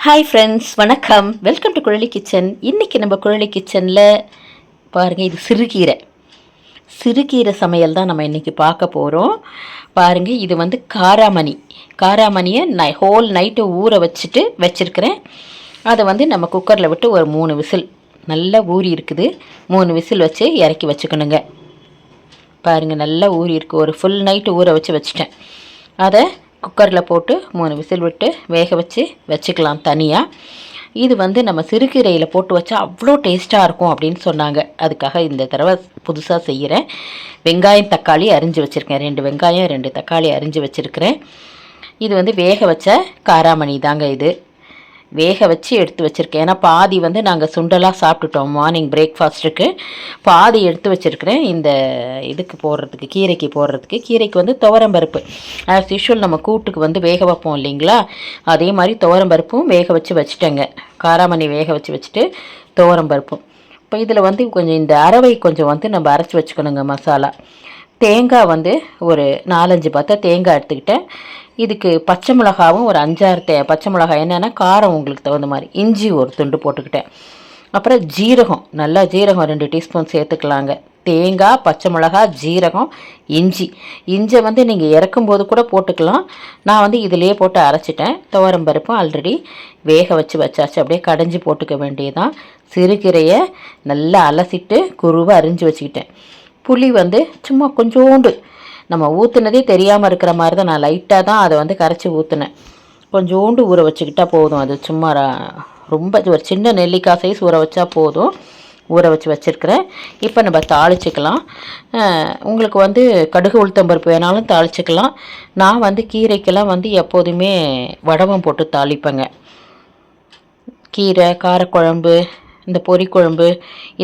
Hi friends, வணக்கம். Welcome to Kuzhali kitchen. இன்றைக்கி நம்ம குழலி கிச்சனில் பாருங்கள், இது சிறுகீரை சமையல் தான் நம்ம இன்றைக்கி பார்க்க போகிறோம். பாருங்கள், இது வந்து காராமணியை ஹோல் நைட்டு ஊற வச்சுருக்கிறேன். அதை வந்து நம்ம குக்கரில் விட்டு ஒரு 3 விசில் நல்லா ஊறி இருக்குது. 3 விசில் வச்சு இறக்கி வச்சுக்கணுங்க. பாருங்கள், நல்லா ஊறி இருக்குது. ஒரு ஃபுல் நைட்டு ஊற வச்சுட்டேன். அதை குக்கரில் போட்டு 3 விசில் விட்டு வேக வச்சுக்கலாம் தனியாக. இது வந்து நம்ம சிறுகீரையில் போட்டு வச்சா அவ்வளோ டேஸ்ட்டாக இருக்கும் அப்படின்னு சொன்னாங்க. அதுக்காக இந்த தடவை புதுசாக செய்கிறேன். வெங்காயம் தக்காளி அரிஞ்சு வச்சுருக்கேன். 2 வெங்காயம் 2 தக்காளி அரிஞ்சு வச்சுருக்கிறேன். இது வந்து வேக வச்ச காராமணி தாங்க. இது வேக வச்சு எடுத்து வச்சுருக்கேன். ஏன்னா பாதி வந்து நாங்கள் சுண்டலாக சாப்பிட்டுட்டோம் மார்னிங் பிரேக்ஃபாஸ்ட்டுக்கு. பாதி எடுத்து வச்சுருக்கிறேன் இந்த இதுக்கு போடுறதுக்கு, கீரைக்கு வந்து துவரம்பருப்பு ஆஸ் யூஷுவல் நம்ம கூட்டுக்கு வந்து வேக வைப்போம் இல்லைங்களா, அதே மாதிரி துவரம்பருப்பும் வேக வச்சுட்டேங்க. காராமணி வேக வச்சுட்டு துவரம்பருப்பும். இப்போ இதில் வந்து கொஞ்சம் இந்த அரவை கொஞ்சம் வந்து நம்ம அரைச்சி வச்சுக்கணுங்க. மசாலா தேங்காய் வந்து ஒரு 4-5 பத்தை தேங்காய் எடுத்துக்கிட்டேன். இதுக்கு பச்சை மிளகாவும் ஒரு 5-6 பச்சை மிளகாய், என்னென்னா காரம் உங்களுக்கு தகுந்த மாதிரி. இஞ்சி ஒரு துண்டு போட்டுக்கிட்டேன். அப்புறம் ஜீரகம், நல்லா ஜீரகம் 2 டீஸ்பூன் சேர்த்துக்கலாங்க. தேங்காய், பச்சை மிளகாய், ஜீரகம், இஞ்சி வந்து நீங்கள் இறக்கும்போது கூட போட்டுக்கலாம். நான் வந்து இதிலே போட்டு அரைச்சிட்டேன். துவரம்பருப்பும் ஆல்ரெடி வேக வச்சாச்சு. அப்படியே கடைஞ்சி போட்டுக்க வேண்டியதான். சிறுகீரையை நல்லா அலசிட்டு குருவை அரிஞ்சு வச்சுக்கிட்டேன். புளி வந்து சும்மா கொஞ்சோண்டு, நம்ம ஊற்றுனதே தெரியாமல் இருக்கிற மாதிரி தான் நான் லைட்டாக தான் அதை வந்து கரைச்சி ஊற்றுனேன். கொஞ்சோண்டு ஊற வச்சுக்கிட்டால் போதும். அது சும்மா ரொம்ப ஒரு சின்ன நெல்லிக்காய் சைஸ் ஊற வச்சா போதும். ஊற வச்சுருக்கிறேன். இப்போ நம்ம தாளிச்சிக்கலாம். உங்களுக்கு வந்து கடுகு உளுத்தம்பருப்பு வேணாலும் தாளிச்சிக்கலாம். நான் வந்து கீரைக்கெல்லாம் வந்து எப்போதுமே வடவம் போட்டு தாளிப்பேங்க. கீரை காரக்குழம்பு, இந்த பொரிக்குழம்பு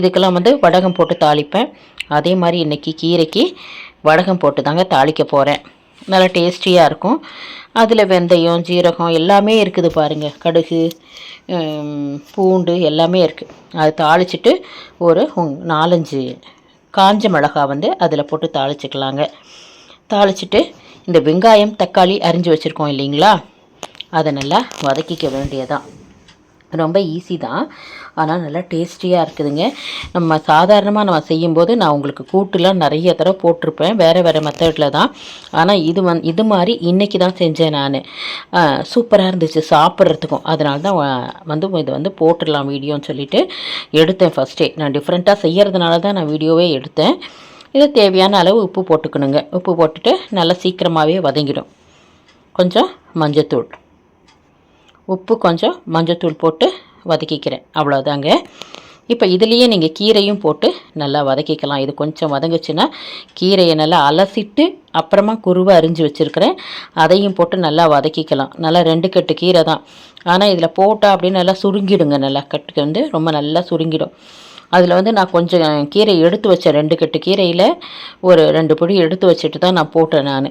இதுக்கெல்லாம் வந்து வடகம் போட்டு தாளிப்பேன். அதே மாதிரி இன்றைக்கி கீரைக்கு வடகம் போட்டு தாங்க தாளிக்க போகிறேன். நல்லா டேஸ்டியாக இருக்கும். அதில் வெந்தயம், ஜீரகம் எல்லாமே இருக்குது பாருங்கள். கடுகு, பூண்டு எல்லாமே இருக்குது. அது தாளிச்சிட்டு ஒரு 4-5 காஞ்ச மிளகாய் வந்து அதில் போட்டு தாளிச்சிக்கலாங்க. தாளிச்சிட்டு இந்த வெங்காயம் தக்காளி அரிஞ்சு வச்சுருக்கோம் இல்லைங்களா, அதை நல்லா வதக்கிக்க வேண்டியதான். ரொம்ப ஈஸி தான், ஆனால் நல்லா டேஸ்டியாக இருக்குதுங்க. நம்ம சாதாரணமாக நம்ம செய்யும்போது நான் உங்களுக்கு கூட்டுலாம் நிறைய தடவை போட்டிருப்பேன், வேறு மெத்தடில் தான். ஆனால் இது மாதிரி இன்றைக்கி தான் செஞ்சேன் நான். சூப்பராக இருந்துச்சு சாப்பிட்றதுக்கும். அதனால தான் வந்து இதை வந்து போட்டுடலாம் வீடியோன்னு சொல்லிவிட்டு எடுத்தேன் ஃபஸ்ட்டே. நான் டிஃப்ரெண்ட்டாக செய்கிறதுனால தான் நான் வீடியோவே எடுத்தேன். இது தேவையான அளவு உப்பு போட்டுக்கணுங்க. உப்பு போட்டுட்டு நல்லா சீக்கிரமாகவே வதங்கிடும். கொஞ்சம் மஞ்சத்தூள், உப்பு, கொஞ்சம் மஞ்சத்தூள் போட்டு வதக்கிக்கிறேன். அவ்வளோதாங்க. இப்போ இதுலேயே நீங்கள் கீரையும் போட்டு நல்லா வதக்கிக்கலாம். இது கொஞ்சம் வதங்குச்சுன்னா கீரையை நல்லா அலசிட்டு அப்புறமா குருவை அரிஞ்சு வச்சுருக்கிறேன், அதையும் போட்டு நல்லா வதக்கிக்கலாம். நல்லா 2 கட்டு கீரை தான், ஆனால் இதில் போட்டால் அப்படின்னு நல்லா சுருங்கிடுங்க. நல்லா கட்டுக்கு வந்து ரொம்ப நல்லா சுருங்கிடும். அதில் வந்து நான் கொஞ்சம் கீரை எடுத்து வச்சேன். 2 கட்டு கீரையில் ஒரு 2 பொடி எடுத்து வச்சுட்டு தான் நான் போட்டேன். நான்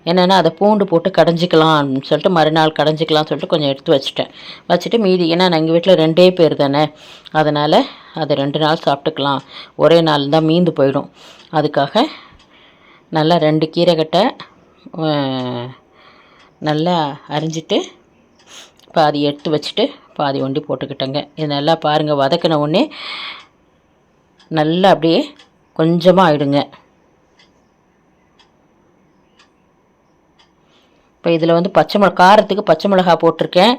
என்னென்னா அதை பூண்டு போட்டு கடைஞ்சிக்கலாம்னு சொல்லிட்டு மறுநாள் கடைஞ்சிக்கலாம்னு சொல்லிட்டு கொஞ்சம் எடுத்து வச்சுட்டு மீதி, ஏன்னா நான் எங்கள் வீட்டில் 2 பேர் தானே, அதனால் அதை 2 நாள் சாப்பிட்டுக்கலாம், ஒரே நாள் தான் மீந்து போயிடும். அதுக்காக நல்லா 2 கீரை கட்டை நல்லா அரிஞ்சிட்டு பாதி எடுத்து வச்சுட்டு பாதி ஒண்டி போட்டுக்கிட்டேங்க. இது நல்லா பாருங்கள், வதக்கின உடனே நல்லா அப்படியே கொஞ்சமாக ஆயிடுங்க. இப்போ இதில் வந்து காரத்துக்கு பச்சை மிளகாய் போட்டிருக்கேன்,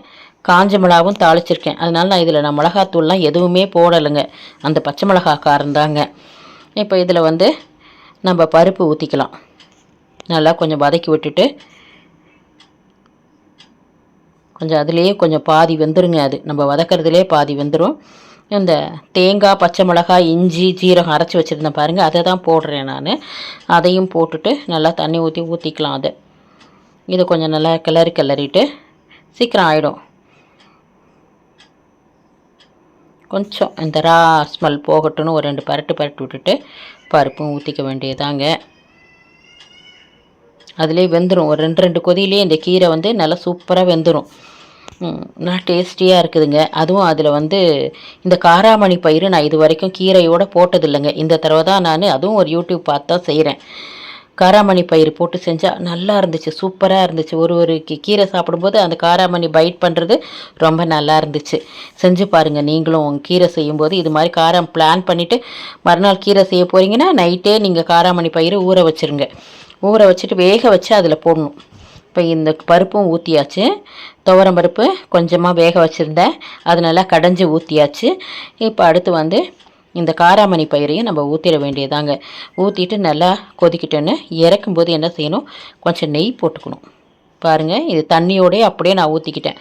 காஞ்ச மிளகாவும் தாளிச்சிருக்கேன். அதனால நான் இதில் மிளகாத்தூள்லாம் எதுவுமே போடலைங்க, அந்த பச்சை மிளகாய் காரம் தாங்க. இப்போ இதில் வந்து நம்ம பருப்பு ஊற்றிக்கலாம். நல்லா கொஞ்சம் வதக்கி விட்டுட்டு கொஞ்சம் அதுலேயே கொஞ்சம் பாதி வெந்துருங்க. அது நம்ம வதக்கிறதுலே பாதி வெந்துடும். இந்த தேங்காய், பச்சை மிளகாய், இஞ்சி, ஜீரகம் அரைச்சி வச்சுருந்தேன் பாருங்கள், அதை தான் போடுறேன் நான். அதையும் போட்டுட்டு நல்லா தண்ணி ஊற்றிக்கலாம். இதை கொஞ்சம் நல்லா கிளறிட்டு சீக்கிரம் ஆகிடும். கொஞ்சம் இந்த ஸ்மெல் போகட்டுன்னு ஒரு 2 பரட்டு விட்டுட்டு பருப்பும் ஊற்றிக்க வேண்டியதாங்க. அதிலே வெந்துடும். ஒரு 2 கொதியிலே இந்த கீரை வந்து நல்லா சூப்பராக வெந்துடும். நல்லா டேஸ்டியாக இருக்குதுங்க. அதுவும் அதில் வந்து இந்த காராமணி பயிறு நான் இது வரைக்கும் கீரையோடு போட்டதில்லைங்க. இந்த தடவை தான் நான் அதுவும் ஒரு யூடியூப் பார்த்து தான் செய்கிறேன். காராமணி பயிறு போட்டு செஞ்சால் நல்லா இருந்துச்சு, சூப்பராக இருந்துச்சு. ஒரு கீரை சாப்பிடும்போது அந்த காராமணி பைட் பண்ணுறது ரொம்ப நல்லா இருந்துச்சு. செஞ்சு பாருங்கள் நீங்களும். கீரை செய்யும்போது இது மாதிரி காரம் பிளான் பண்ணிவிட்டு மறுநாள் கீரை செய்ய போகிறீங்கன்னா நைட்டே நீங்கள் காராமணி பயிறு ஊற வச்சுருங்க. ஊற வச்சுட்டு வேக வச்சு அதில் போடணும். இப்போ இந்த பருப்பும் ஊற்றியாச்சு, துவரம் பருப்பு கொஞ்சமாக வேக வச்சுருந்தேன், அது நல்லா கடைஞ்சி ஊற்றியாச்சு. இப்போ அடுத்து வந்து இந்த காராமணி பயிரையும் நம்ம ஊற்றிட வேண்டியதாங்க. ஊற்றிட்டு நல்லா கொதிக்கிட்டோன்னு இறக்கும்போது என்ன செய்யணும், கொஞ்சம் நெய் போட்டுக்கணும். பாருங்கள், இது தண்ணியோடே அப்படியே நான் ஊற்றிக்கிட்டேன்.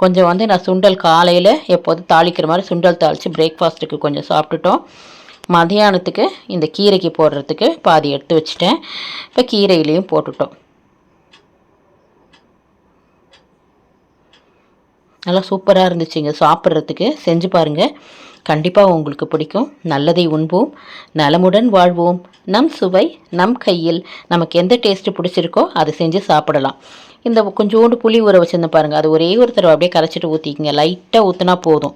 கொஞ்சம் வந்து நான் சுண்டல் காலையில் எப்போதும் தாளிக்கிற மாதிரி சுண்டல் தாளித்து பிரேக்ஃபாஸ்ட்டுக்கு கொஞ்சம் சாப்பிட்டுட்டோம். மதியானத்துக்கு இந்த கீரைக்கு போடுறதுக்கு பாதி எடுத்து வச்சுட்டேன். இப்போ கீரையிலையும் போட்டுட்டோம். நல்லா சூப்பராக இருந்துச்சுங்க சாப்பிட்றதுக்கு. செஞ்சு பாருங்கள், கண்டிப்பாக உங்களுக்கு பிடிக்கும். நல்லதை உண்போம், நலமுடன் வாழ்வோம். நம் சுவை நம் கையில். நமக்கு எந்த டேஸ்ட்டு பிடிச்சிருக்கோ அதை செஞ்சு சாப்பிடலாம். இந்த கொஞ்சோண்டு புளி ஊற வச்சுருந்தேன் பாருங்கள், அது ஒரே ஒரு தடவை அப்படியே கரைச்சிட்டு ஊற்றிக்கிங்க. லைட்டாக ஊற்றினா போதும்.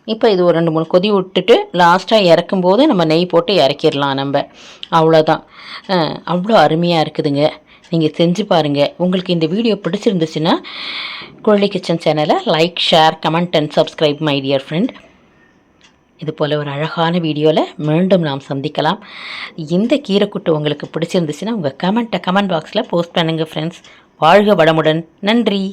இப்போ இது ஒரு 2-3 கொதி விட்டுட்டு லாஸ்ட்டாக இறக்கும்போது நம்ம நெய் போட்டு இறக்கிடலாம். நம்ம அவ்வளோதான். அவ்வளோ அருமையாக இருக்குதுங்க. நீங்கள் செஞ்சு பாருங்கள். உங்களுக்கு இந்த வீடியோ பிடிச்சிருந்துச்சுன்னா குழலி கிச்சன் சேனலை like, share, comment and subscribe my dear friend. இது போல் ஒரு அழகான வீடியோவில் மீண்டும் நாம் சந்திக்கலாம். இந்த கீரைக்கூட்டு உங்களுக்கு பிடிச்சிருந்துச்சுன்னா உங்கள் கமெண்ட் பாக்ஸில் போஸ்ட் பண்ணுங்கள் ஃப்ரெண்ட்ஸ். வாழ்க வளமுடன். நன்றி.